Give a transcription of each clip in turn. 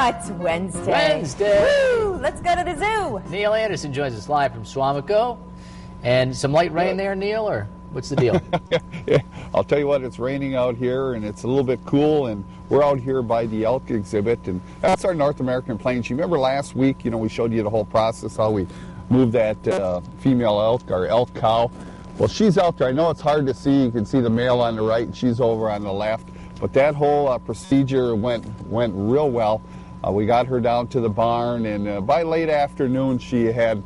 it's Wednesday. Wednesday. Woo! Let's go to the zoo. Neil Anderson joins us live from Suamico. And some light rain there, Neil, or what's the deal? Yeah, I'll tell you what, it's raining out here, and it's a little bit cool, and we're out here by the elk exhibit, and that's our North American plains. You remember last week, we showed you the whole process, how we moved that female elk, or elk cow. Well, she's out there. I know it's hard to see. You can see the male on the right, and she's over on the left. But that whole procedure went real well. We got her down to the barn, and by late afternoon, she had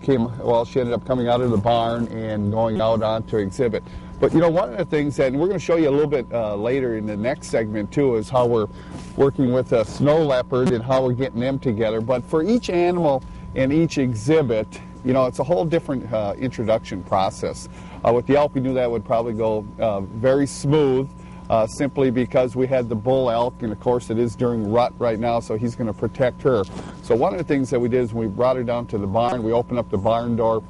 she ended up coming out of the barn and going out onto exhibit. But one of the things that, and we're going to show you a little bit later in the next segment too, is how we're working with a snow leopard and how we're getting them together. But for each animal and each exhibit, it's a whole different introduction process. With the elk, we knew that would probably go very smooth, simply because we had the bull elk, and of course it is during rut right now, so he's going to protect her. So one of the things that we did is we brought her down to the barn. We opened up the barn door,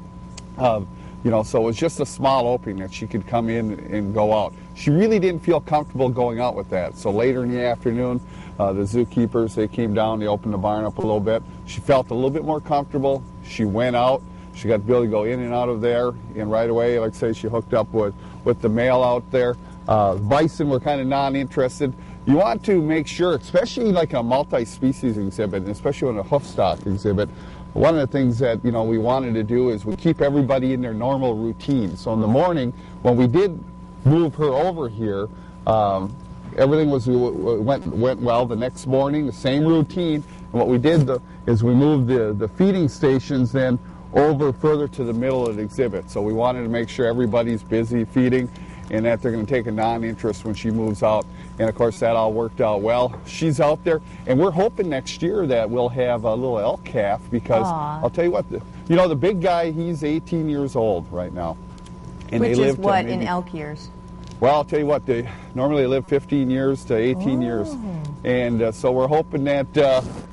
so it was just a small opening that she could come in and go out. She really didn't feel comfortable going out with that. So later in the afternoon, the zookeepers, they came down, they opened the barn up a little bit. She felt a little bit more comfortable. She went out. She got the ability to go in and out of there, and right away, like I say, she hooked up with the male out there. Bison were kind of non-interested. You want to make sure, especially like a multi-species exhibit, and especially in a hoof stock exhibit, one of the things that we wanted to do is we keep everybody in their normal routine. So in the morning, when we did move her over here, everything went well. The next morning, the same routine. And what we did is we moved the feeding stations then over further to the middle of the exhibit. So we wanted to make sure everybody's busy feeding, and that they're going to take a non-interest when she moves out. And of course that all worked out well. She's out there, and we're hoping next year that we'll have a little elk calf, because I'll tell you what, the big guy, he's 18 years old right now. And Which they is live what in elk years? Well, I'll tell you what, they normally live 15 years to 18 years. And so we're hoping that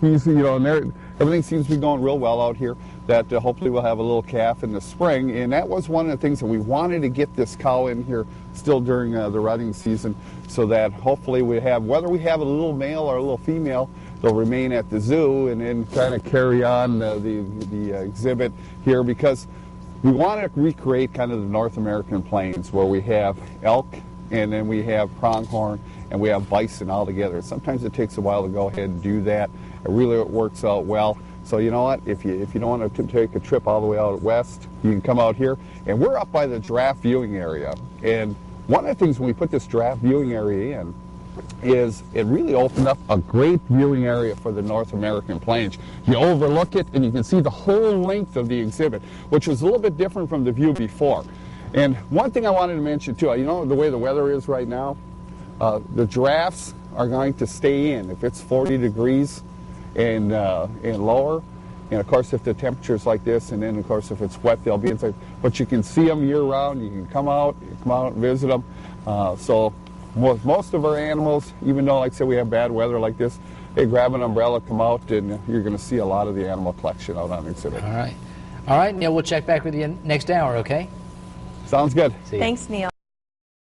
he's, and everything seems to be going real well out here, that hopefully we'll have a little calf in the spring. And that was one of the things that we wanted to get this cow in here still during the rutting season, so that hopefully we have, whether we have a little male or a little female, they'll remain at the zoo and then kind of carry on the exhibit here, because we want to recreate kind of the North American plains, where we have elk, and then we have pronghorn, and we have bison all together. Sometimes it takes a while to go ahead and do that. It really works out well. So you know what, if you don't want to take a trip all the way out west, you can come out here. And we're up by the giraffe viewing area. And one of the things when we put this giraffe viewing area in is it really opened up a great viewing area for the North American plains. You overlook it, and you can see the whole length of the exhibit, which was a little bit different from the view before. And one thing I wanted to mention too, the way the weather is right now, the giraffes are going to stay in if it's 40 degrees and lower. And of course, if the temperature's like this, and then of course if it's wet, they'll be inside. But you can see them year round. You can come out and visit them. So most of our animals, even though, like I said, we have bad weather like this, they grab an umbrella, come out, and you're going to see a lot of the animal collection out on exhibit. All right, Neil, we'll check back with you next hour, okay? Sounds good. See you. Thanks, Neil.